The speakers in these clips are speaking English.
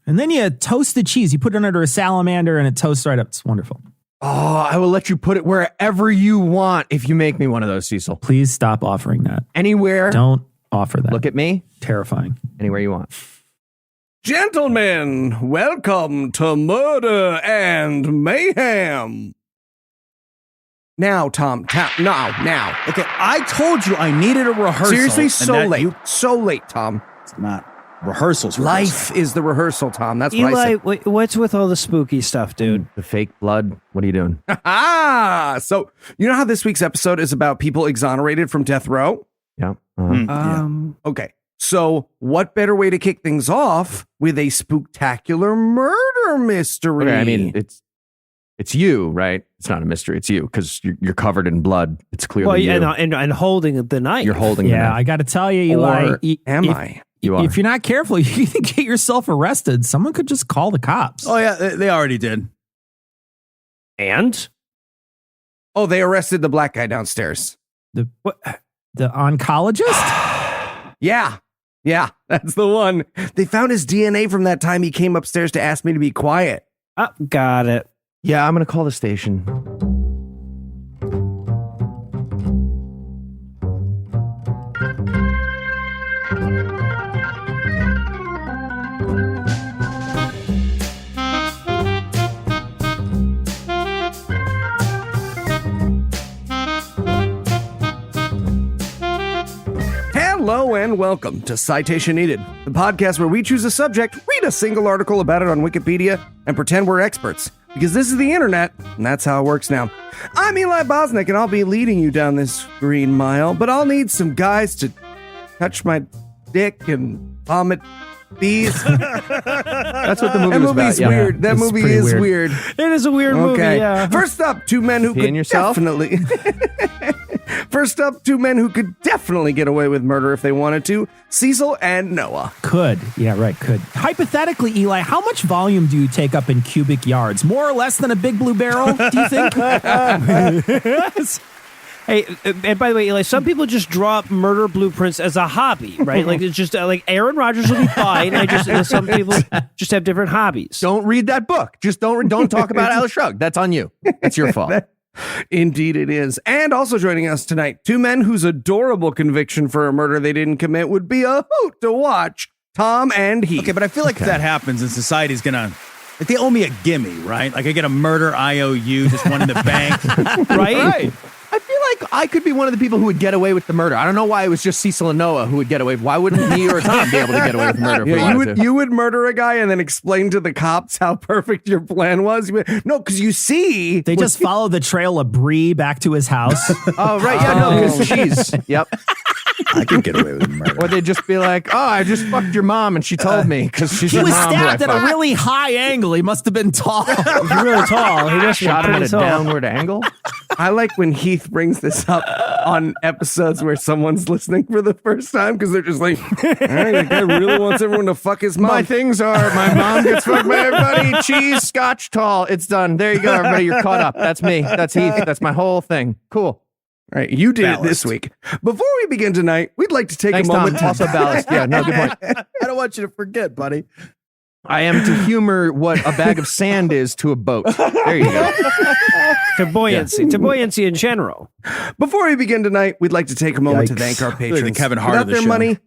And then you toast the cheese. You put it under a salamander and it toasts right up. It's wonderful. Oh, I will let you put it wherever you want if you make me one of those, Cecil. Please stop offering that. Anywhere. Don't offer that. Look at me. Terrifying. Anywhere you want. Gentlemen, welcome to Murder and Mayhem. Now, Tom. Now. Okay, I told you I needed a rehearsal. Seriously, so late, Tom. It's not rehearsals. Life is the rehearsal, Tom. That's what I Eli, said. what's with all the spooky stuff, dude? The fake blood. What are you doing? So you know how this week's episode is about people exonerated from death row? Yeah. Okay. So what better way to kick things off with a spooktacular murder mystery? Okay, I mean, it's you, right? It's not a mystery. It's you because you're covered in blood. It's clearly you. And holding the knife. You're holding the knife. I got to tell you, Eli. Or am I? You are. If you're not careful, you can get yourself arrested. Someone could just call the cops. Oh, yeah, they already did. And? Oh, they arrested the black guy downstairs. The oncologist? Yeah, that's the one. They found his DNA from that time he came upstairs to ask me to be quiet. Got it. Yeah, I'm going to call the station. Hello and welcome to Citation Needed, the podcast where we choose a subject, read a single article about it on Wikipedia, and pretend we're experts. Because this is the internet, and that's how it works now. I'm Eli Bosnick, and I'll be leading you down this green mile, but I'll need some guys to touch my dick and vomit bees. That's what the movie was about. Movie's Yeah. weird. That movie is weird. It is a weird movie, Okay. yeah. First up, two men who could definitely... First up, two men who could definitely get away with murder if they wanted to. Cecil and Noah. Could. Yeah, right, could. Hypothetically, Eli, how much volume do you take up in cubic yards? More or less than a big blue barrel, do you think? Hey, and by the way, Eli, some people just draw up murder blueprints as a hobby, right? Like it's just like Aaron Rodgers will be fine. Some people just have different hobbies. Don't read that book. Just don't talk about Atlas Shrugged. That's on you. That's your fault. Indeed it is. And also joining us tonight, two men whose adorable conviction for a murder they didn't commit would be a hoot to watch, Tom and Heath. Okay, but I feel like if that happens, and society's gonna... Like they owe me a gimme, right? Like I get a murder IOU, just one in the bank. Right? I feel like I could be one of the people who would get away with the murder. I don't know why it was just Cecil and Noah who would get away. Why wouldn't me or Tom be able to get away with murder? If we wanted to? You would murder a guy and then explain to the cops how perfect your plan was? No, because you see... They just follow the trail of Brie back to his house. Oh, right. Yeah, no, because she's... Yep. I could get away with murder. Or they'd just be like, oh, I just fucked your mom and she told me because she's He your was mom. stabbed at a really high angle. He must have been tall. He's really tall. He must Shot him at a tall. downward angle. I like when Heath brings this up on episodes where someone's listening for the first time because they're just like, all right, the guy really wants everyone to fuck his mom. My things are my mom gets fucked by everybody. Cheese, scotch, tall. It's done. There you go, everybody. You're caught up. That's me. That's Heath. That's my whole thing. Cool. All right, you did Ballast. it this week. Before we begin tonight, we'd like to take Thanks, a moment Tom. Also ballast. Yeah, no, good point. I don't want you to forget, buddy. I am to humor what a bag of sand is to a boat. There you go. To buoyancy in general. Before we begin tonight, we'd like to take a moment to Yikes. thank our Really patrons. the Kevin Hart Without of the their show. money,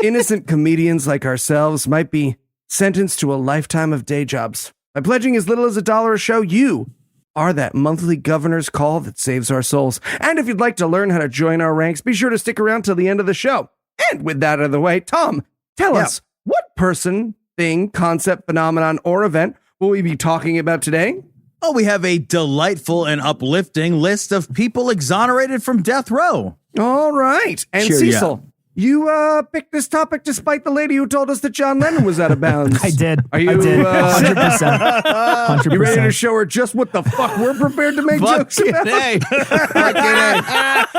innocent comedians like ourselves might be sentenced to a lifetime of day jobs. By pledging as little as $1 a show, you are that monthly governor's call that saves our souls. And if you'd like to learn how to join our ranks, be sure to stick around till the end of the show. And with that out of the way, Tom, tell us, what person, thing, concept, phenomenon, or event will we be talking about today? Oh, we have a delightful and uplifting list of people exonerated from death row. All right. And Cheer ya. Cecil, you picked this topic despite the lady who told us that John Lennon was out of bounds. I did. Are you, I did. 100%. 100%. You ready to show her just what the fuck we're prepared to make jokes about?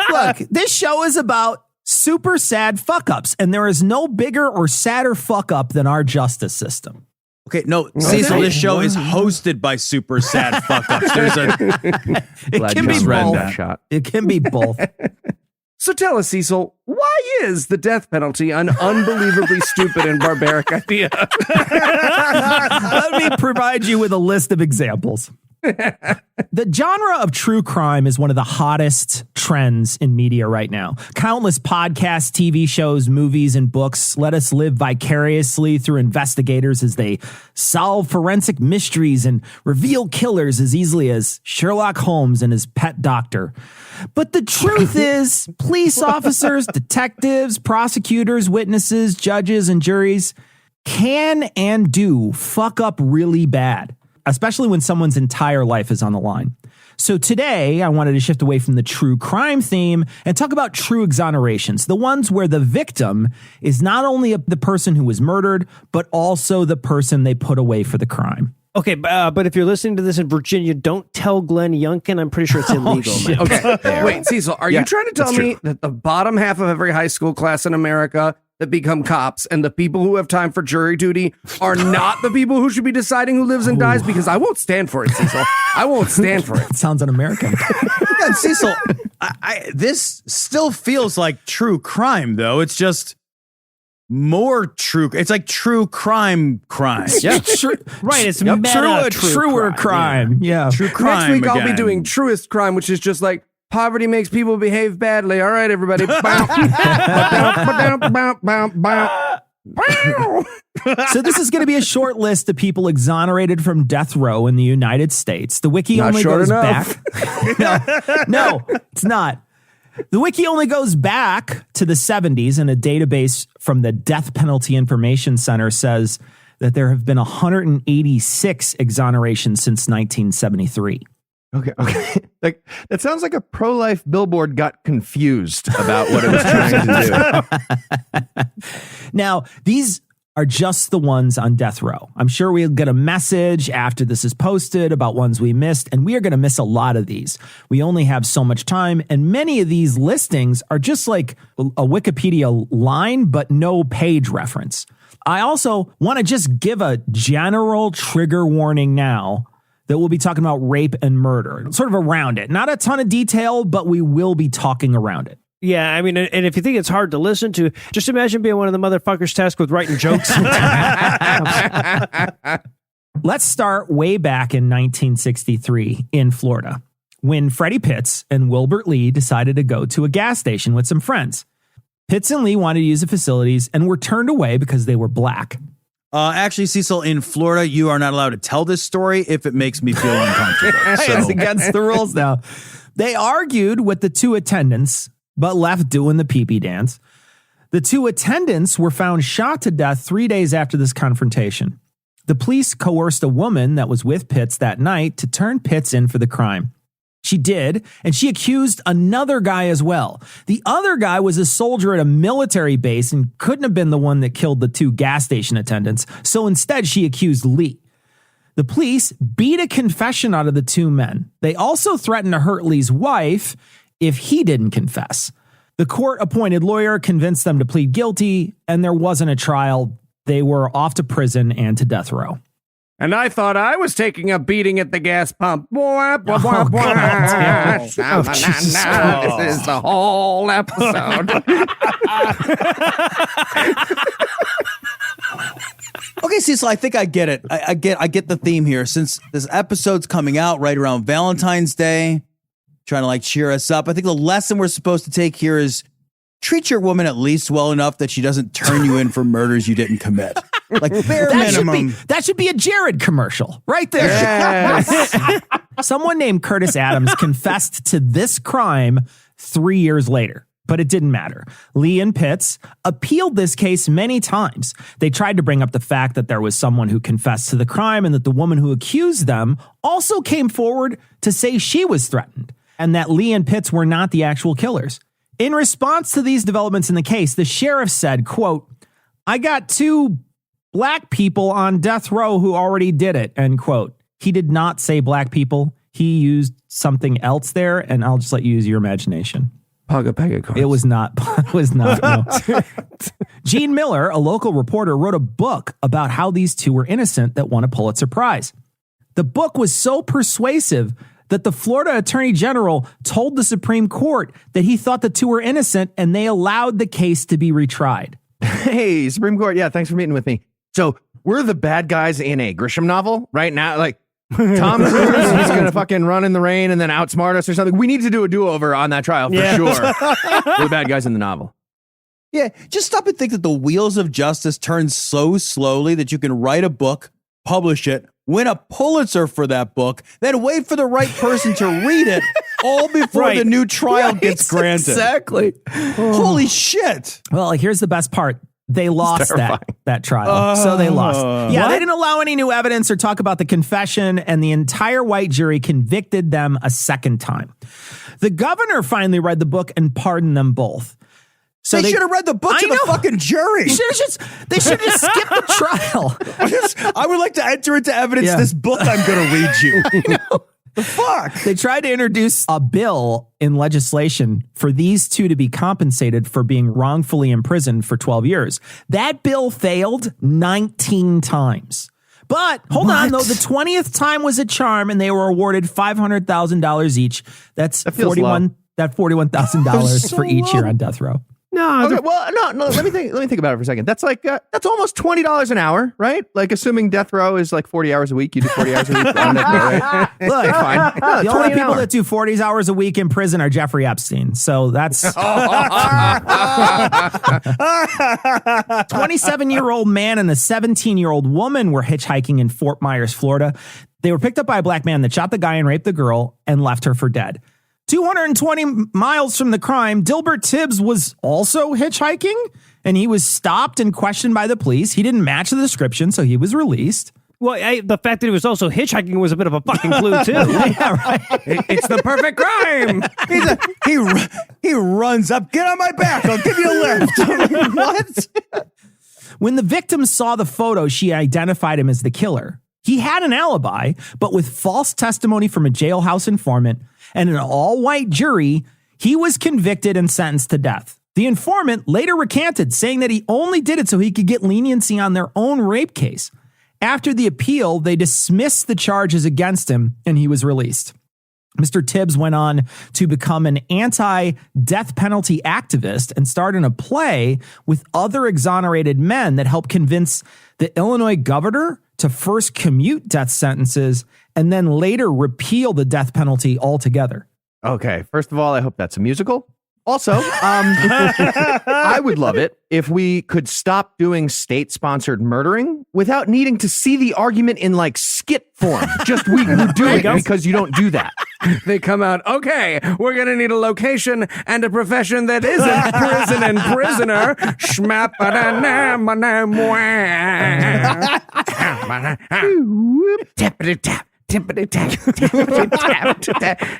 Look, this show is about super sad fuck-ups, and there is no bigger or sadder fuck-up than our justice system. Okay, no, Cecil, this show is hosted by super sad fuck-ups. There's a... It Glad can John be read both. that shot. It can be both. So tell us, Cecil, why is the death penalty an unbelievably stupid and barbaric idea? Let me provide you with a list of examples. The genre of true crime is one of the hottest trends in media right now. Countless podcasts, TV shows, movies, and books let us live vicariously through investigators as they solve forensic mysteries and reveal killers as easily as Sherlock Holmes and his pet doctor. But the truth is, police officers, detectives, prosecutors, witnesses, judges, and juries can and do fuck up really bad, especially when someone's entire life is on the line. So today, I wanted to shift away from the true crime theme and talk about true exonerations, the ones where the victim is not only the person who was murdered, but also the person they put away for the crime. Okay, but if you're listening to this in Virginia, don't tell Glenn Youngkin. I'm pretty sure it's illegal. Okay, wait, Cecil, are you trying to tell me that the bottom half of every high school class in America that become cops and the people who have time for jury duty are not the people who should be deciding who lives and dies? Because I won't stand for it, Cecil. I won't stand for it. It sounds un-American. Yeah, Cecil, this still feels like true crime, though. It's just more true. It's like true crime. Yeah, right. It's meta truer crime. Yeah. True crime. Next week I'll be doing truest crime, which is just like poverty makes people behave badly. All right, everybody. So this is going to be a short list of people exonerated from death row in the United States. The wiki Not only short goes enough. back. No, it's not. The wiki only goes back to the 70s, and a database from the Death Penalty Information Center says that there have been 186 exonerations since 1973. Okay. Like that sounds like a pro-life billboard got confused about what it was trying to do. Now, these are just the ones on death row. I'm sure we'll get a message after this is posted about ones we missed, and we are going to miss a lot of these. We only have so much time, and many of these listings are just like a Wikipedia line, but no page reference. I also want to just give a general trigger warning now that we'll be talking about rape and murder, sort of around it. Not a ton of detail, but we will be talking around it. Yeah, I mean, and if you think it's hard to listen to, just imagine being one of the motherfuckers tasked with writing jokes. Let's start way back in 1963 in Florida, when Freddie Pitts and Wilbert Lee decided to go to a gas station with some friends. Pitts and Lee wanted to use the facilities and were turned away because they were black. Actually, Cecil, in Florida, you are not allowed to tell this story if it makes me feel uncomfortable. It's against the rules now. They argued with the two attendants, but left doing the pee-pee dance. The two attendants were found shot to death 3 days after this confrontation. The police coerced a woman that was with Pitts that night to turn Pitts in for the crime. She did, and she accused another guy as well. The other guy was a soldier at a military base and couldn't have been the one that killed the two gas station attendants, so instead she accused Lee. The police beat a confession out of the two men. They also threatened to hurt Lee's wife if he didn't confess. The court-appointed lawyer convinced them to plead guilty, and there wasn't a trial. They were off to prison and to death row. And I thought I was taking a beating at the gas pump. This is the whole episode. Okay, Cecil, I think I get it. I get the theme here. Since this episode's coming out right around Valentine's Day, trying to like cheer us up, I think the lesson we're supposed to take here is treat your woman at least well enough that she doesn't turn you in for murders you didn't commit. Like bare minimum. That should be a Jared commercial right there. Yes. Someone named Curtis Adams confessed to this crime 3 years later, but it didn't matter. Lee and Pitts appealed this case many times. They tried to bring up the fact that there was someone who confessed to the crime and that the woman who accused them also came forward to say she was threatened and that Lee and Pitts were not the actual killers. In response to these developments in the case, the sheriff said, quote, "I got two black people on death row who already did it," end quote. He did not say black people. He used something else there, and I'll just let you use your imagination. Pugga cards. It was not. It was not. No. Gene Miller, a local reporter, wrote a book about how these two were innocent that won a Pulitzer Prize. The book was so persuasive that the Florida Attorney General told the Supreme Court that he thought the two were innocent and they allowed the case to be retried. Hey, Supreme Court. Yeah, thanks for meeting with me. So we're the bad guys in a Grisham novel right now. Like Tom Cruise, he's going to fucking run in the rain and then outsmart us or something. We need to do a do-over on that trial for sure. We're the bad guys in the novel. Yeah, just stop and think that the wheels of justice turn so slowly that you can write a book, publish it, win a Pulitzer for that book, then wait for the right person to read it, all before the new trial gets granted. Exactly. Holy shit. Well, here's the best part. They lost that trial. So they lost. Yeah, they didn't allow any new evidence or talk about the confession, and the entire white jury convicted them a second time. The governor finally read the book and pardoned them both. So they should have read the book to the fucking jury. They should have just skipped the trial. I would like to enter into evidence this book I'm going to read you. I know. The fuck? They tried to introduce a bill in legislation for these two to be compensated for being wrongfully imprisoned for 12 years. That bill failed 19 times. But hold on, though. The 20th time was a charm, and they were awarded $500,000 each. That's $41,000 for each year on death row. No, Okay, well, no. Let me think about it for a second. That's like that's almost $20 an hour, right? Like assuming death row is like 40 hours a week. You do 40 hours a week on death row, right? Look, fine. No, the 20 only an people hour. that do 40 hours a week in prison are Jeffrey Epstein. So that's 27-year-old man and a 17-year-old woman were hitchhiking in Fort Myers, Florida. They were picked up by a black man that shot the guy and raped the girl and left her for dead. 220 miles from the crime, Dilbert Tibbs was also hitchhiking, and he was stopped and questioned by the police. He didn't match the description, so he was released. well, the fact that he was also hitchhiking was a bit of a fucking clue too. Yeah, right. It's the perfect crime. He runs up. Get on my back. I'll give you a lift. What? When the victim saw the photo, she identified him as the killer. He had an alibi, but with false testimony from a jailhouse informant and an all-white jury, he was convicted and sentenced to death. The informant later recanted, saying that he only did it so he could get leniency on their own rape case. After the appeal, they dismissed the charges against him, and he was released. Mr. Tibbs went on to become an anti-death penalty activist and started a play with other exonerated men that helped convince the Illinois governor to first commute death sentences and then later repeal the death penalty altogether. Okay, first of all, I hope that's a musical. Also, I would love it if we could stop doing state-sponsored murdering without needing to see the argument in like skit form. Just we do it because you don't do that. They come out, okay, we're going to need a location and a profession that isn't prison and prisoner. Tippity-tap, tippity-tap, tippity-tap,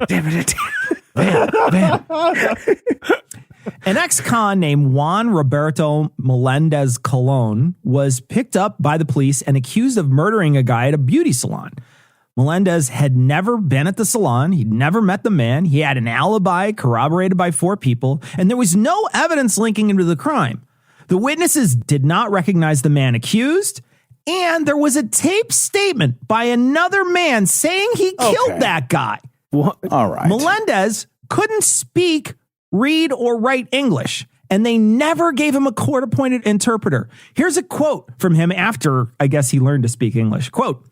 tippity-tap. An ex-con named Juan Roberto Melendez Colon was picked up by the police and accused of murdering a guy at a beauty salon. Melendez had never been at the salon. He'd never met the man. He had an alibi corroborated by 4 people, and there was no evidence linking him to the crime. The witnesses did not recognize the man accused, and there was a taped statement by another man saying he killed that guy. What? All right. Melendez couldn't speak, read, or write English, and they never gave him a court-appointed interpreter. Here's a quote from him after, I guess, he learned to speak English. Quote,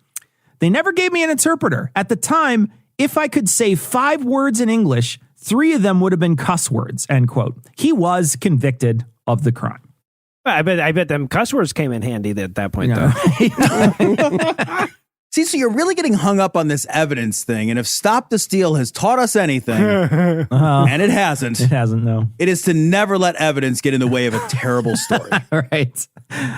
"They never gave me an interpreter. At the time, if I could say 5 words in English, 3 of them would have been cuss words," end quote. He was convicted of the crime. I bet them cuss words came in handy at that point, Yeah. though. See, so you're really getting hung up on this evidence thing. And if Stop the Steal has taught us anything, and it hasn't, It hasn't, no. it is to never let evidence get in the way of a terrible story. Right.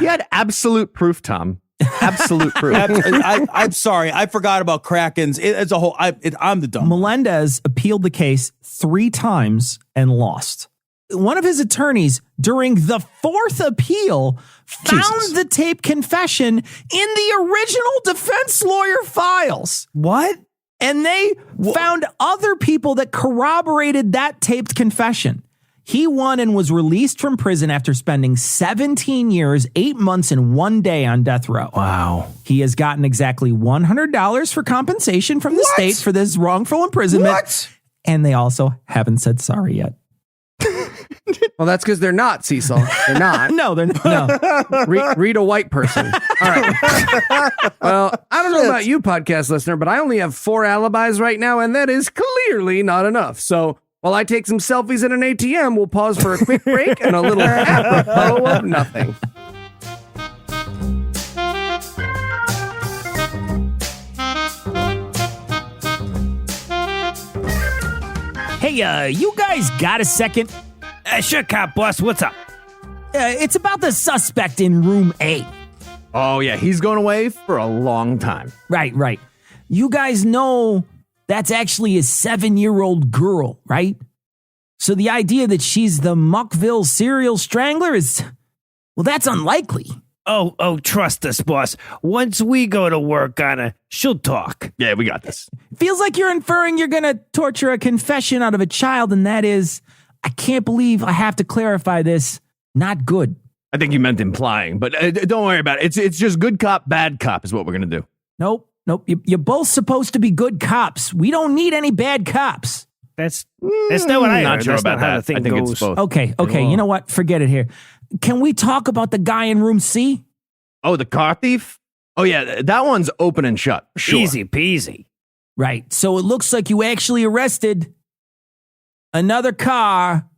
You had absolute proof, Tom. Absolute proof. I'm sorry. I forgot about Krakens. It's a whole, I'm the dumb one. Melendez appealed the case 3 times and lost. One of his attorneys during the 4th appeal found the tape confession in the original defense lawyer files. What? And they found other people that corroborated that taped confession. He won and was released from prison after spending 17 years, 8 months, and 1 day on death row. Wow. He has gotten exactly $100 for compensation from the state for this wrongful imprisonment. What? And they also haven't said sorry yet. Well, that's because they're not, Cecil. They're not. No, they're no. Read a white person. All right. Well, I don't know about you, podcast listener, but I only have 4 alibis right now, and that is clearly not enough. So while I take some selfies at an ATM, we'll pause for a quick break and a little apropos of nothing. Hey, you guys got a second? Sure, cop boss. What's up? It's about the suspect in room 8. Oh, yeah, he's going away for a long time. Right. You guys know that's actually a 7-year-old girl, right? So the idea that she's the Muckville serial strangler is, well, that's unlikely. Oh, trust us, boss. Once we go to work on her, she'll talk. Yeah, we got this. Feels like you're inferring you're going to torture a confession out of a child, and that is, I can't believe I have to clarify this, not good. I think you meant implying, but don't worry about it. It's just good cop, bad cop is what we're going to do. Nope. You're both supposed to be good cops. We don't need any bad cops. That's not what I not heard. sure That's about not how that. the thing I think goes. it's both. Okay. You know what? Forget it here. Can we talk about the guy in room C? Oh, the car thief? Oh, yeah, that one's open and shut. Sure. Easy peasy. Right. So it looks like you actually arrested another car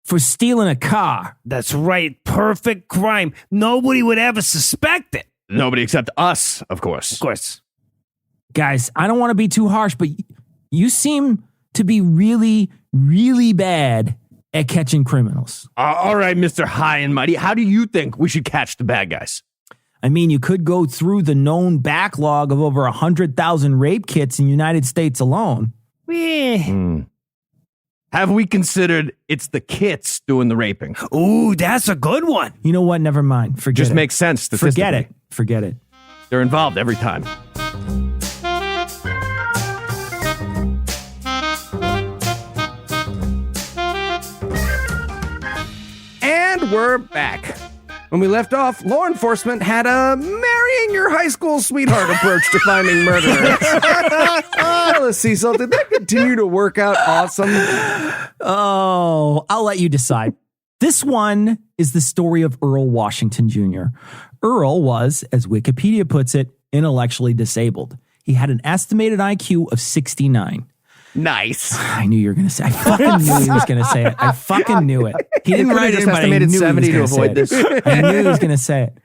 for stealing a car. That's right. Perfect crime. Nobody would ever suspect it. Nobody except us, of course. Of course. Guys, I don't want to be too harsh, but you seem to be really, really bad at catching criminals. All right, Mr. High and Mighty, how do you think we should catch the bad guys? I mean, you could go through the known backlog of over 100,000 rape kits in the United States alone. Have we considered it's the kits doing the raping? Ooh, that's a good one. You know what? Never mind. Forget Just it. makes sense statistically. Forget it. They're involved every time. And we're back. When we left off, law enforcement had a marrying your high school sweetheart approach to finding murderers. Tell us, Cecil, did that continue to work out awesome? Oh, I'll let you decide. This one is the story of Earl Washington Jr. Earl was, as Wikipedia puts it, intellectually disabled. He had an estimated IQ of 69. Nice. I knew you were going to say it. I fucking knew he was going to say it. I fucking knew it. He didn't write it, just but I knew estimated he was 70 to gonna say avoid it. this. I knew he was going to say it.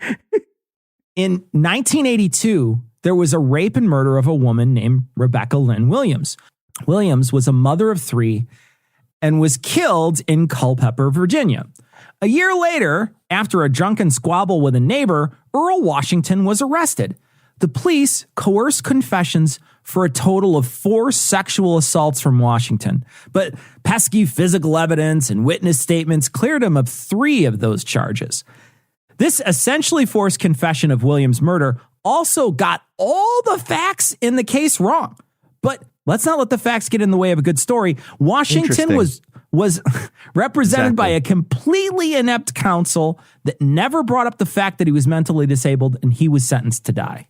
In 1982, there was a rape and murder of a woman named Rebecca Lynn Williams. Williams was a mother of 3 and was killed in Culpeper, Virginia. A year later, after a drunken squabble with a neighbor, Earl Washington was arrested. The police coerced confessions for a total of 4 sexual assaults from Washington, but pesky physical evidence and witness statements cleared him of 3 of those charges. This essentially forced confession of Williams' murder also got all the facts in the case wrong. But let's not let the facts get in the way of a good story. Washington was represented by a completely inept counsel that never brought up the fact that he was mentally disabled, and he was sentenced to die.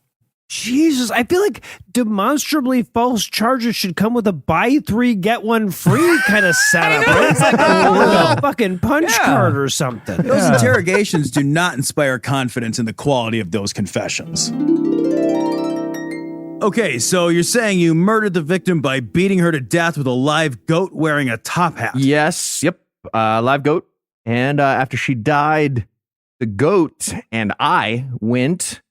Jesus, I feel like demonstrably false charges should come with a buy 3, get 1 free kind of setup. Right? It's like a fucking punch card or something. Those interrogations do not inspire confidence in the quality of those confessions. Okay, so you're saying you murdered the victim by beating her to death with a live goat wearing a top hat. Yes, yep, live goat. And after she died, the goat and I went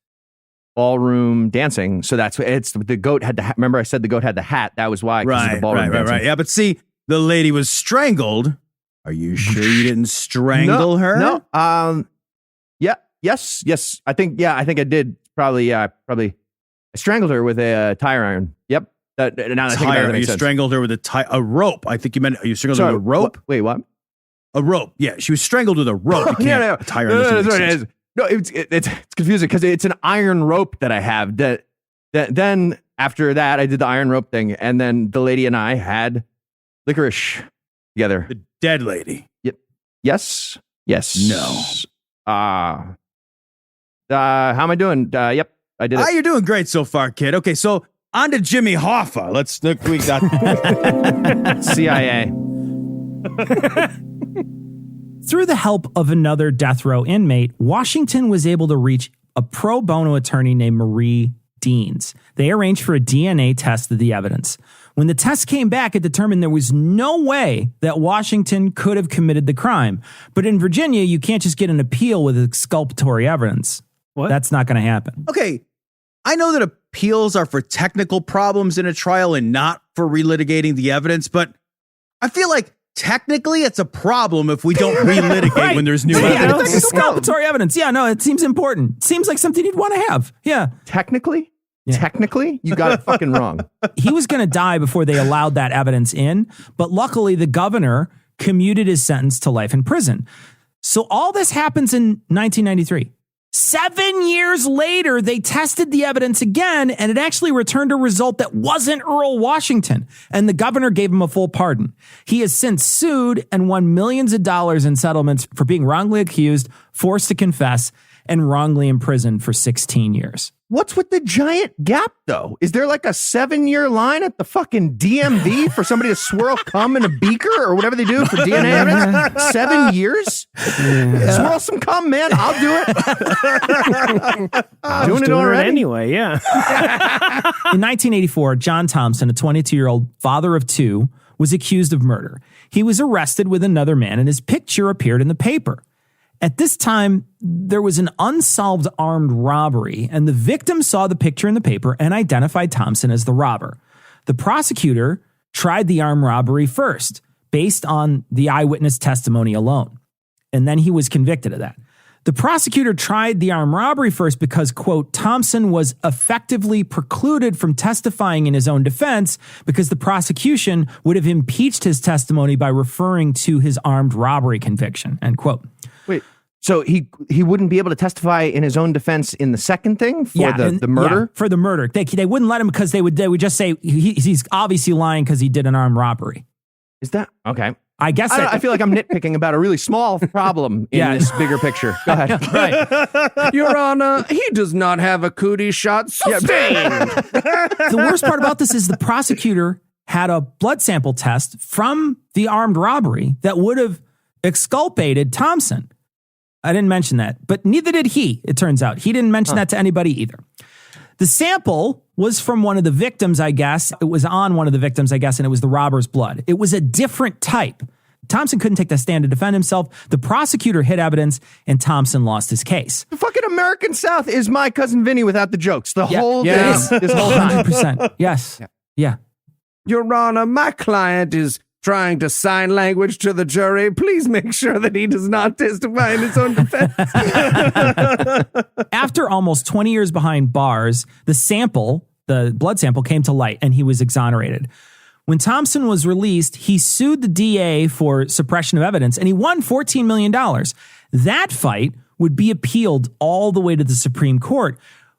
ballroom dancing. So it's the goat had the remember I said the goat had the hat. That was why. Of the ballroom dancing. Right. Yeah, but see, the lady was strangled. Are you sure you didn't strangle her? No. Yes. I think I did. Probably. I strangled her with a tire iron. Yep. Now that I think about it, that makes sense. Strangled her with a rope. I think you meant you strangled her with a rope. Wait, what? A rope. Yeah, she was strangled with a rope. No. A tire iron. No, it's confusing because it's an iron rope that I have. That then after that I did the iron rope thing, and then the lady and I had licorice together. The dead lady. Yep. Yes. No. How am I doing? Yep, I did it. You're doing great so far, kid. Okay, so on to Jimmy Hoffa. Let's look. We got CIA. Through the help of another death row inmate, Washington was able to reach a pro bono attorney named Marie Deans. They arranged for a DNA test of the evidence. When the test came back, it determined there was no way that Washington could have committed the crime. But in Virginia, you can't just get an appeal with exculpatory evidence. What? That's not going to happen. Okay, I know that appeals are for technical problems in a trial and not for relitigating the evidence, but I feel like technically it's a problem if we don't relitigate Right. when there's new Yeah, evidence. it's exculpatory evidence. Yeah, no, it seems important. Seems like something you'd want to have. Yeah. Technically, you got it fucking wrong. He was going to die before they allowed that evidence in, but luckily the governor commuted his sentence to life in prison. So all this happens in 1993. 7 years later, they tested the evidence again, and it actually returned a result that wasn't Earl Washington, and the governor gave him a full pardon. He has since sued and won millions of dollars in settlements for being wrongly accused, forced to confess, and wrongly imprisoned for 16 years. What's with the giant gap, though? Is there like a 7-year line at the fucking DMV for somebody to swirl cum in a beaker or whatever they do for DNA evidence? 7 years? Swirl some cum, man. I'll do it. Doing it already. Anyway, yeah. In 1984, John Thompson, a 22-year-old father of two, was accused of murder. He was arrested with another man, and his picture appeared in the paper. At this time, there was an unsolved armed robbery, and the victim saw the picture in the paper and identified Thompson as the robber. The prosecutor tried the armed robbery first, based on the eyewitness testimony alone, and then he was convicted of that. The prosecutor tried the armed robbery first because, quote, Thompson was effectively precluded from testifying in his own defense because the prosecution would have impeached his testimony by referring to his armed robbery conviction, end quote. Wait, so he wouldn't be able to testify in his own defense in the second thing for the murder? Yeah, for the murder. They wouldn't let him because they would just say he's obviously lying because he did an armed robbery. Is that okay? I guess I feel like I'm nitpicking about a really small problem in this bigger picture. Go ahead. Right. Your Honor, he does not have a cootie shot sustained. The worst part about this is the prosecutor had a blood sample test from the armed robbery that would have exculpated Thompson. I didn't mention that, but neither did he, it turns out. He didn't mention that to anybody either. The sample was from one of the victims, I guess. It was on one of the victims, I guess, and it was the robber's blood. It was a different type. Thompson couldn't take the stand to defend himself. The prosecutor hid evidence, and Thompson lost his case. The fucking American South is My Cousin Vinny without the jokes. The whole thing, Yeah. this whole time. 100%. Yes. Yeah. Your Honor, my client is trying to sign language to the jury. Please make sure that he does not testify in his own defense. After almost 20 years behind bars, the blood sample came to light, and he was exonerated. When Thompson was released, he sued the DA for suppression of evidence, and he won $14 million. That fight would be appealed all the way to the Supreme Court,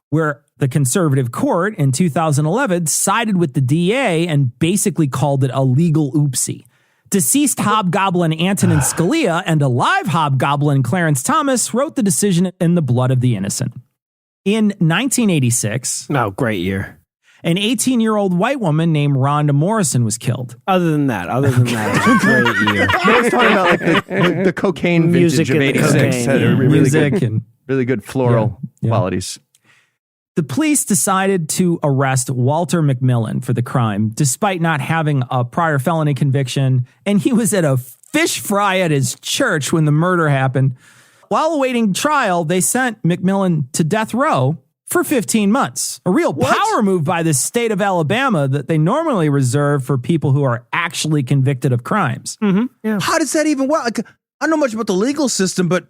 where the conservative court in 2011 sided with the DA and basically called it a legal oopsie. Deceased hobgoblin Antonin Scalia and alive hobgoblin Clarence Thomas wrote the decision in the blood of the innocent. In 1986, Oh, great year. an 18-year-old white woman named Rhonda Morrison was killed. Other than that, it was a great year. I was talking about like the cocaine Music vintage of and the 86. cocaine, Had yeah. really Music good, and really good floral Yeah. qualities. the police decided to arrest Walter McMillan for the crime, despite not having a prior felony conviction, and he was at a fish fry at his church when the murder happened. While awaiting trial, they sent McMillan to death row for 15 months. A real power move by the state of Alabama that they normally reserve for people who are actually convicted of crimes. How does that even work? Like, I don't know much about the legal system, but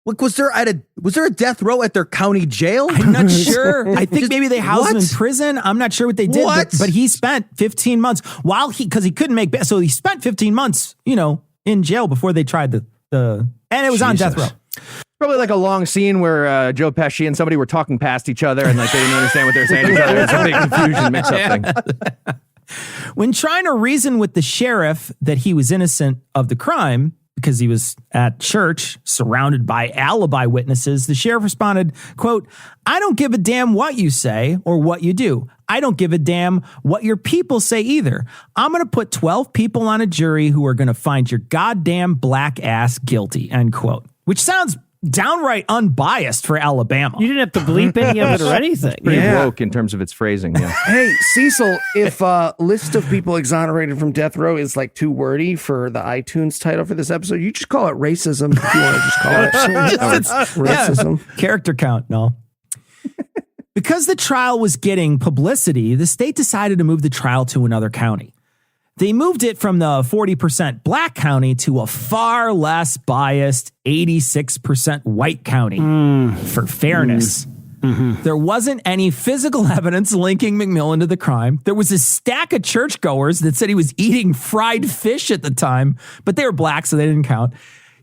like, was there a death row at their county jail? I'm not sure. I think Just- maybe they housed him in what? prison. I'm not sure what they did, What? but he spent 15 months because he couldn't make bail. So he spent 15 months, in jail before they tried and it was on death row. Probably like a long scene where Joe Pesci and somebody were talking past each other and like they didn't understand what they were saying to each other. It's a big confusion mix-up thing. When trying to reason with the sheriff that he was innocent of the crime, because he was at church surrounded by alibi witnesses, the sheriff responded, quote, "I don't give a damn what you say or what you do. I don't give a damn what your people say either. I'm going to put 12 people on a jury who are going to find your goddamn black ass guilty," end quote, which sounds downright unbiased for Alabama. You didn't have to bleep any of it or anything. Pretty woke in terms of its phrasing. Yeah. Hey, Cecil, if list of people exonerated from death row is like too wordy for the iTunes title for this episode, you just call it racism if you want to just call it racism. Yeah, character count, no. Because the trial was getting publicity, the state decided to move the trial to another county. They moved it from the 40% black county to a far less biased 86% white county for fairness. There wasn't any physical evidence linking McMillan to the crime. There was a stack of churchgoers that said he was eating fried fish at the time, but they were black, so they didn't count.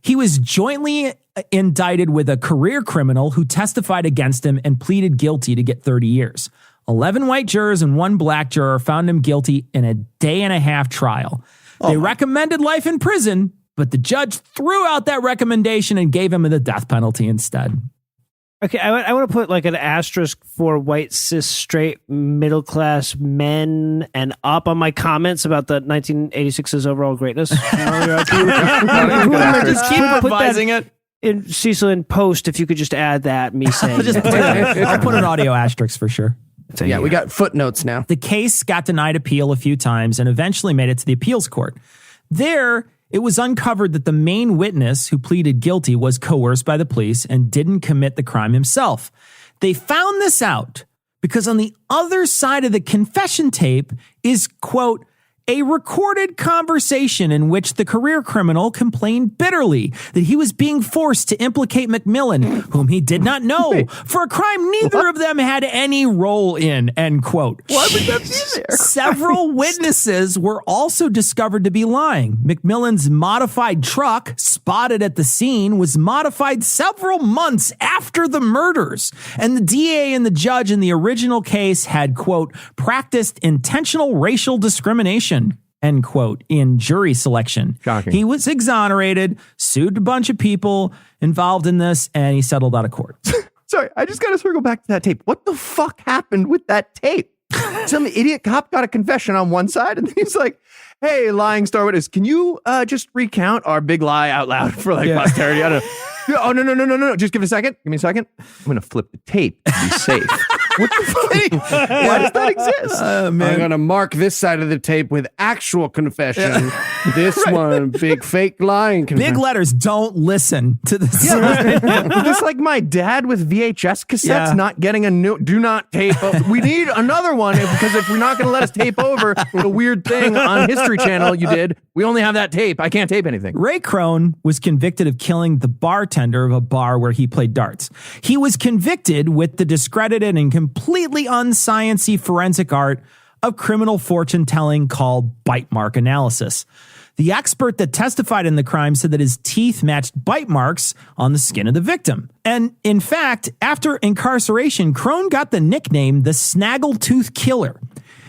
He was jointly indicted with a career criminal who testified against him and pleaded guilty to get 30 years. 11 white jurors and 1 black juror found him guilty in a day-and-a-half trial. They recommended life in prison, but the judge threw out that recommendation and gave him the death penalty instead. Okay, I want to put like an asterisk for white, cis, straight, middle-class men and up on my comments about the 1986's overall greatness. Just keep revising it. In Cecil, in post, if you could just add that, me saying I'll put an audio asterisk for sure. So, yeah, we got footnotes now. The case got denied appeal a few times and eventually made it to the appeals court. There, it was uncovered that the main witness who pleaded guilty was coerced by the police and didn't commit the crime himself. They found this out because on the other side of the confession tape is, quote, a recorded conversation in which the career criminal complained bitterly that he was being forced to implicate McMillan, whom he did not know, for a crime neither of them had any role in, end quote. Why would that be there? Several witnesses were also discovered to be lying. McMillan's modified truck, spotted at the scene, was modified several months after the murders. And the DA and the judge in the original case had, quote, practiced intentional racial discrimination, end quote, in jury selection. Shocking. He was exonerated, sued a bunch of people involved in this, and he settled out of court. Sorry, I just got to circle back to that tape. What the fuck happened with that tape? Some idiot cop got a confession on one side, and he's like, hey, lying star witness, can you just recount our big lie out loud for posterity? I don't know. Oh, no. Just give me a second. I'm going to flip the tape to be safe. What the fuck? Why does that exist? I'm going to mark this side of the tape with actual confession. This one, big fake lying confession. Big letters, don't listen to this. Just like my dad with VHS cassettes not getting a new do not tape. We need another one because if we're not going to let us tape over the weird thing on History Channel you did, we only have that tape. I can't tape anything. Ray Crone was convicted of killing the bartender of a bar where he played darts. He was convicted with the discredited and completely unsciency forensic art of criminal fortune telling called bite mark analysis. The expert that testified in the crime said that his teeth matched bite marks on the skin of the victim. And in fact, after incarceration, Crone got the nickname the Snaggletooth Killer.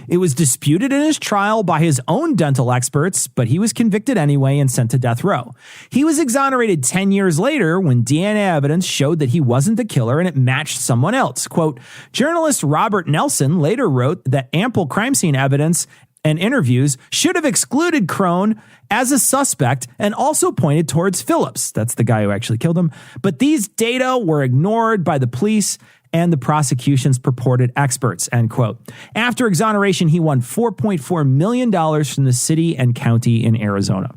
It was disputed in his trial by his own dental experts, but he was convicted anyway and sent to death row. He was exonerated 10 years later when DNA evidence showed that he wasn't the killer and it matched someone else. Quote, journalist Robert Nelson later wrote that ample crime scene evidence and interviews should have excluded Crone as a suspect and also pointed towards Phillips. That's the guy who actually killed him. But these data were ignored by the police and the prosecution's purported experts, end quote. After exoneration, he won $4.4 million from the city and county in Arizona.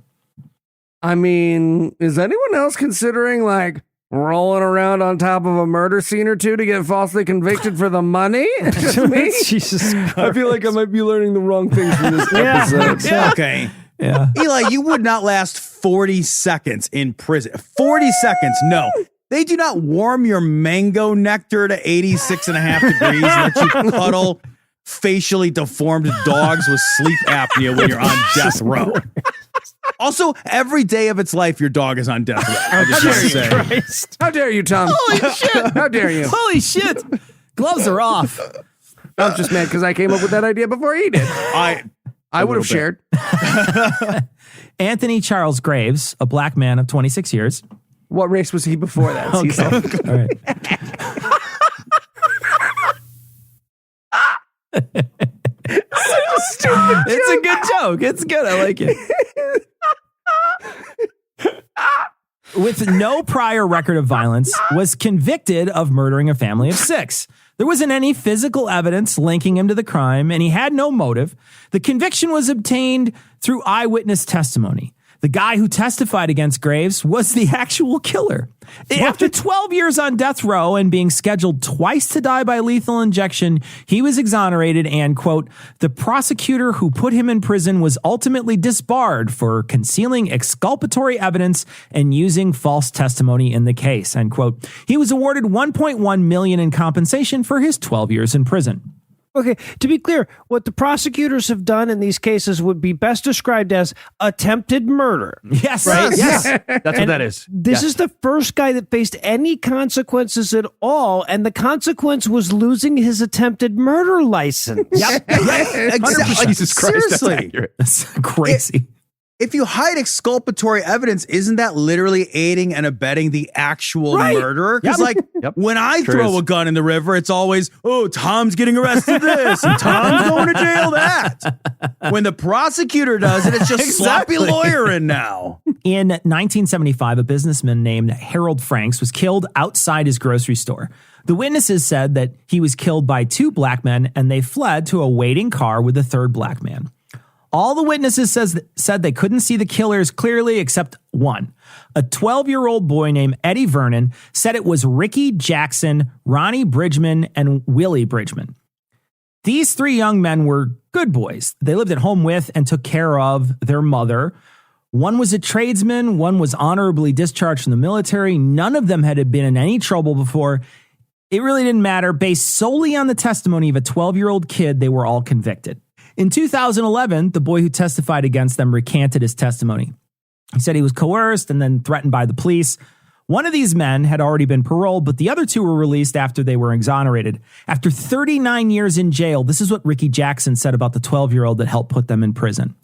I mean, is anyone else considering rolling around on top of a murder scene or two to get falsely convicted for the money? Just me? Jesus Christ. I feel like I might be learning the wrong things from this episode. Yeah. Okay. Yeah. Eli, you would not last 40 seconds in prison. 40 seconds, no. They do not warm your mango nectar to 86.5 degrees and let you cuddle facially deformed dogs with sleep apnea when you're on death row. Also, every day of its life, your dog is on death row. I just want to say. Christ. How dare you, Tom? Holy shit. How dare you? Holy shit. Gloves are off. I'm just mad because I came up with that idea before he did. I would have shared. Anthony Charles Graves, a black man of 26 years. What race was he before that? Cecil? All right. It's a good joke. It's good. I like it. With no prior record of violence, was convicted of murdering a family of 6. There wasn't any physical evidence linking him to the crime, and he had no motive. The conviction was obtained through eyewitness testimony. The guy who testified against Graves was the actual killer. After 12 years on death row and being scheduled twice to die by lethal injection, he was exonerated and, quote, the prosecutor who put him in prison was ultimately disbarred for concealing exculpatory evidence and using false testimony in the case, end quote. He was awarded $1.1 million in compensation for his 12 years in prison. Okay, to be clear, what the prosecutors have done in these cases would be best described as attempted murder. Yes, right? Yes. That's what that is. This is the first guy that faced any consequences at all, and the consequence was losing his attempted murder license. Yep. Exactly. Jesus Christ, Seriously. that's accurate. That's crazy. If you hide exculpatory evidence, isn't that literally aiding and abetting the actual murderer? Because, when I throw a gun in the river, it's always, oh, Tom's getting arrested this, and Tom's going to jail that. When the prosecutor does it, it's just sloppy lawyering now. In 1975, a businessman named Harold Franks was killed outside his grocery store. The witnesses said that he was killed by 2 black men, and they fled to a waiting car with a 3rd black man. All the witnesses said they couldn't see the killers clearly except one. A 12-year-old boy named Eddie Vernon said it was Ricky Jackson, Ronnie Bridgman, and Willie Bridgman. These 3 young men were good boys. They lived at home with and took care of their mother. One was a tradesman. One was honorably discharged from the military. None of them had been in any trouble before. It really didn't matter. Based solely on the testimony of a 12-year-old kid, they were all convicted. In 2011, the boy who testified against them recanted his testimony. He said he was coerced and then threatened by the police. One of these men had already been paroled, but the other 2 were released after they were exonerated. After 39 years in jail, this is what Ricky Jackson said about the 12-year-old that helped put them in prison.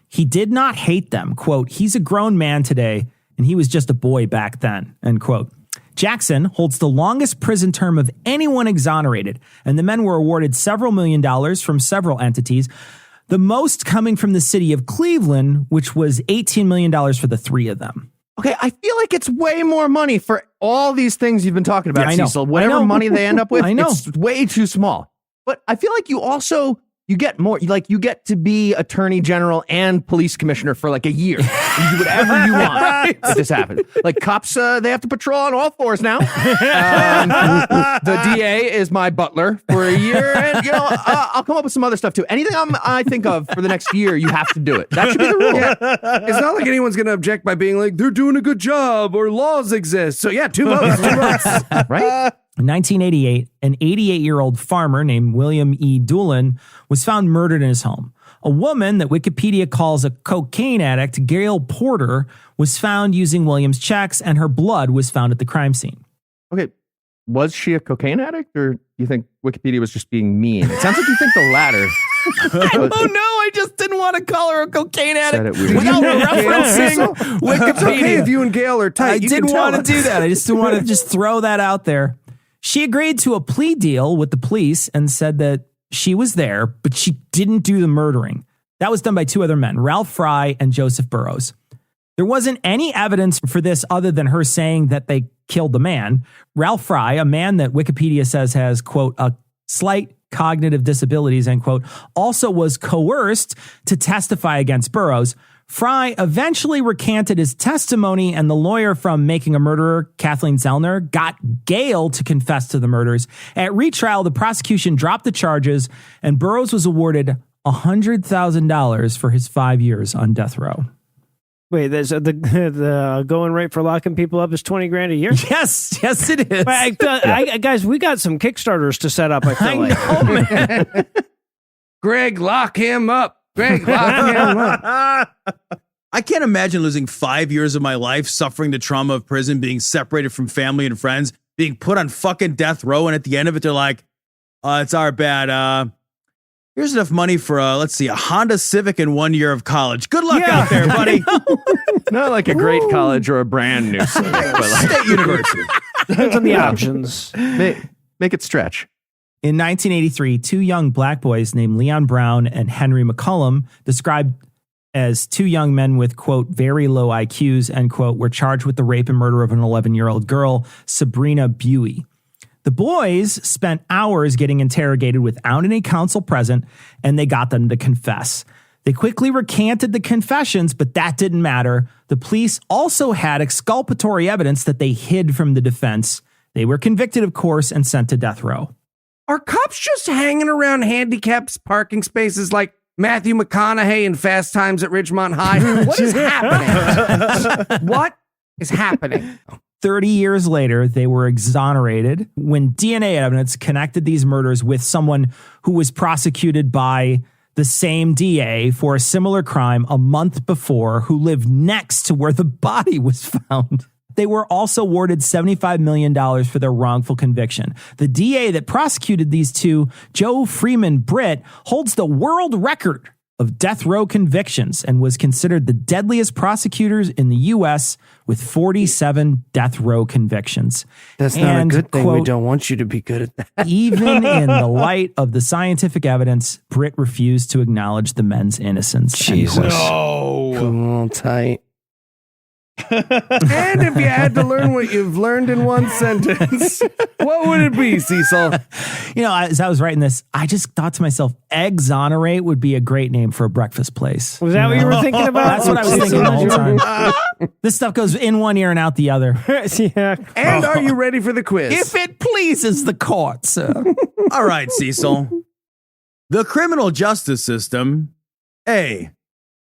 He did not hate them. Quote, he's a grown man today, and he was just a boy back then, end quote. Jackson holds the longest prison term of anyone exonerated, and the men were awarded several $1 million from several entities, the most coming from the city of Cleveland, which was $18 million for the 3 of them. Okay, I feel like it's way more money for all these things you've been talking about, Yeah, I know. Cecil. Whatever money they end up with, I know. it's way too small. But I feel like you get more. Like, you get to be attorney general and police commissioner for like a year. You do whatever you want if this happens. Like, cops, they have to patrol on all 4s now. The DA is my butler for a year. And, I'll come up with some other stuff too. Anything I think of for the next year, you have to do it. That should be the rule. Yeah. It's not like anyone's going to object by being like, they're doing a good job or laws exist. So yeah, 2 votes, 2 votes. Right? In 1988, an 88-year-old farmer named William E. Doolin was found murdered in his home. A woman that Wikipedia calls a cocaine addict, Gail Porter, was found using William's checks, and her blood was found at the crime scene. Okay. Was she a cocaine addict, or do you think Wikipedia was just being mean? It sounds like you think the latter. Oh no, I just didn't want to call her a cocaine Said addict it weird. without referencing Wikipedia. It's okay if you and Gail are tight. I You didn't can tell want to us. do that. I just want to just throw that out there. She agreed to a plea deal with the police and said that she was there, but she didn't do the murdering. That was done by 2 other men, Ralph Fry and Joseph Burroughs. There wasn't any evidence for this other than her saying that they killed the man. Ralph Fry, a man that Wikipedia says has, quote, a slight cognitive disabilities, end quote, also was coerced to testify against Burroughs. Fry eventually recanted his testimony, and the lawyer from Making a Murderer, Kathleen Zellner, got Gail to confess to the murders. At retrial, the prosecution dropped the charges, and Burroughs was awarded $100,000 for his 5 years on death row. Wait, there's the going rate for locking people up is $20,000 a year. Yes, it is. Guys, we got some Kickstarters to set up. I feel like. know, man. Greg, lock him up. Greg, lock him up. I can't imagine losing 5 years of my life, suffering the trauma of prison, being separated from family and friends, being put on fucking death row, and at the end of it, they're like, it's our bad. Here's enough money for, a Honda Civic and 1 year of college. Good luck out there, buddy. Not like a great college or a brand new Civic, but like State University. Depends on the options. make it stretch. In 1983, two young black boys named Leon Brown and Henry McCullum, described as two young men with, quote, very low IQs, end quote, were charged with the rape and murder of an 11-year-old girl, Sabrina Buey. The boys spent hours getting interrogated without any counsel present, and they got them to confess. They quickly recanted the confessions, but that didn't matter. The police also had exculpatory evidence that they hid from the defense. They were convicted, of course, and sent to death row. Are cops just hanging around handicapped parking spaces like Matthew McConaughey in Fast Times at Ridgemont High? What is happening? What is happening? 30 years later, they were exonerated when DNA evidence connected these murders with someone who was prosecuted by the same DA for a similar crime a month before, who lived next to where the body was found. They were also awarded $75 million for their wrongful conviction. The DA that prosecuted these two, Joe Freeman Britt, holds the world record of death row convictions and was considered the deadliest prosecutors in the U.S. with 47 death row convictions. That's not And, a good thing. We quote, don't want you to be good at that. even in the light of the scientific evidence, Britt refused to acknowledge the men's innocence. End quote. No. Cool, tight. And if you had to learn what you've learned in one sentence, what would it be, Cecil? You know, as I was writing this, I just thought to myself, Exonerate would be a great name for a breakfast place. Was that what you were thinking about? That's what I was thinking the whole time. This stuff goes in one ear and out the other. Yeah. And are you ready for the quiz? If it pleases the court, sir. All right, Cecil. The criminal justice system, A,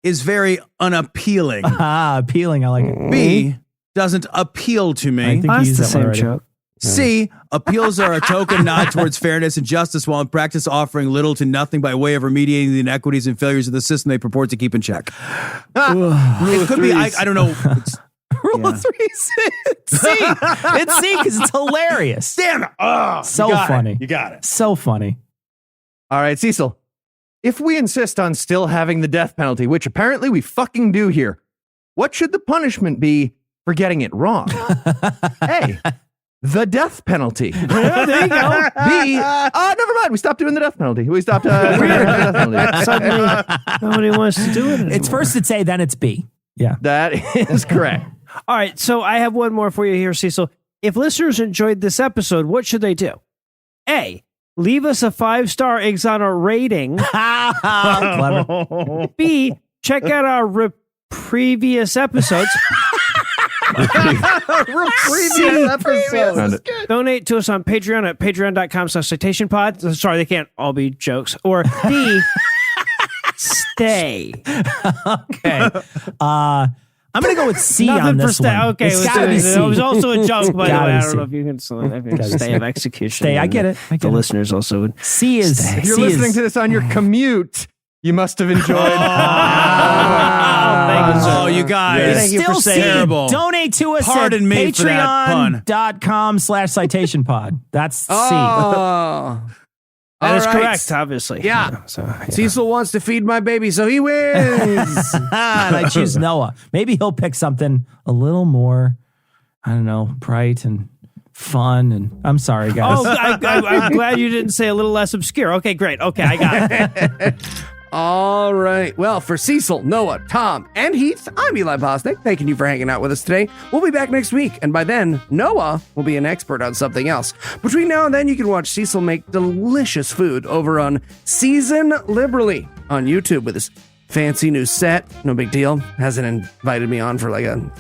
is very unappealing. Appealing. I like it. B, doesn't appeal to I me. think you That's used the that one same already. joke. C, appeals are a token nod towards fairness and justice, while in practice offering little to nothing by way of remediating the inequities and failures of the system they purport to keep in check. It could be, I don't know. Rule of three, C. It's C because it's hilarious. Damn it. Oh, So funny. You got it. So funny. All right, Cecil. If we insist on still having the death penalty, which apparently we fucking do here, what should the punishment be for getting it wrong? A, the death penalty. Yeah, there you go. B, never mind. We stopped doing the death penalty. We stopped doing the death penalty. Suddenly, nobody wants to do it anymore. It's first it's A, then it's B. Yeah. That is correct. All right, so I have one more for you here, Cecil. If listeners enjoyed this episode, what should they do? A, leave us a 5-star Exoner rating. Clever. B, check out our previous episodes. Previous episode. Donate to us on Patreon at patreon.com/citationpod. Sorry, they can't all be jokes. Or D, stay. Okay. I'm going to go with C Nothing on for this stay. one. Okay, It's gotta be C. it was also a joke, by the Gotta way. be I don't C. know if you can Gotta be stay of C. execution. Stay. I get it. I The get it. listeners also would. C is. If you're C listening is, to this on your commute, you must have enjoyed. Thank you, sir. Oh, you guys. Thank you Still for C. saying terrible. Donate to us Pardon at me for that pun. patreon.com/citationpod. That's C. Oh. That is All right. correct, obviously. Yeah. So, yeah. Cecil wants to feed my baby, so he wins. And I choose Noah. Maybe he'll pick something a little more, I don't know, bright and fun. And I'm sorry, guys. Oh, I'm glad you didn't say a little less obscure. Okay, great. Okay, I got it. All right. Well, for Cecil, Noah, Tom, and Heath, I'm Eli Bosnick. Thanking you for hanging out with us today. We'll be back next week, and by then, Noah will be an expert on something else. Between now and then, you can watch Cecil make delicious food over on Season Liberally on YouTube with his fancy new set. No big deal. Hasn't invited me on for like an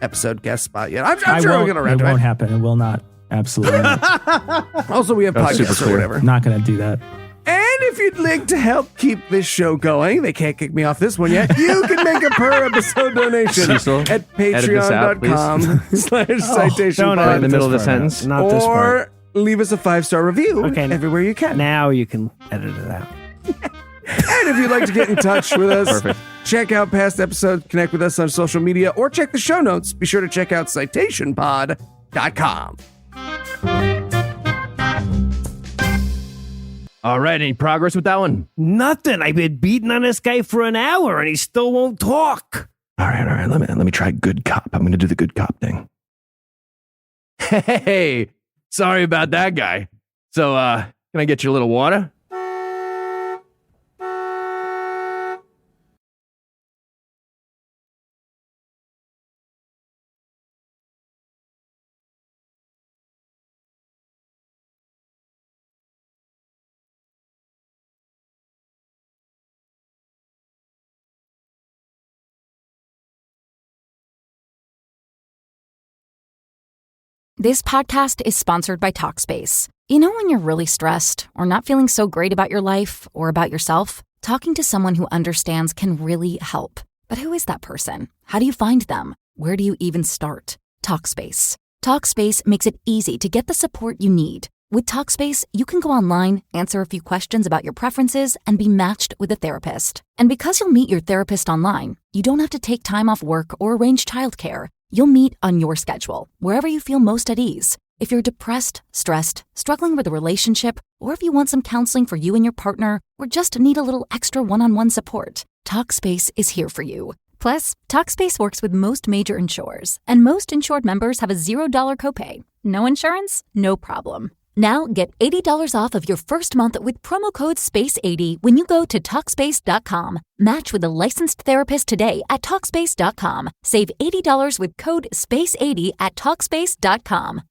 episode guest spot yet. I'm sure we're going to It round won't it. happen. It will not. Absolutely not. Also, we have That's super podcasts or clear. whatever. Not going to do that. And if you'd like to help keep this show going, they can't kick me off this one yet, you can make a per episode donation Cecil, at edit this out, please. patreon.com/citation don't Right in the edit middle of the this part out. sentence. Not this part. or leave us a 5-star review Okay. everywhere you can. Now you can edit it out. And if you'd like to get in touch with us, Perfect. check out past episodes, connect with us on social media, or check the show notes, be sure to check out citationpod.com. All right, any progress with that one? Nothing. I've been beating on this guy for an hour and he still won't talk. All right. Let me try good cop. I'm going to do the good cop thing. Hey, sorry about that guy. So, can I get you a little water? This podcast is sponsored by Talkspace. You know when you're really stressed or not feeling so great about your life or about yourself? Talking to someone who understands can really help. But who is that person? How do you find them? Where do you even start? Talkspace. Talkspace makes it easy to get the support you need. With Talkspace, you can go online, answer a few questions about your preferences, and be matched with a therapist. And because you'll meet your therapist online, you don't have to take time off work or arrange childcare. You'll meet on your schedule, wherever you feel most at ease. If you're depressed, stressed, struggling with a relationship, or if you want some counseling for you and your partner, or just need a little extra one-on-one support, Talkspace is here for you. Plus, Talkspace works with most major insurers, and most insured members have a $0 copay. No insurance? No problem. Now get $80 off of your first month with promo code SPACE80 when you go to Talkspace.com. Match with a licensed therapist today at Talkspace.com. Save $80 with code SPACE80 at Talkspace.com.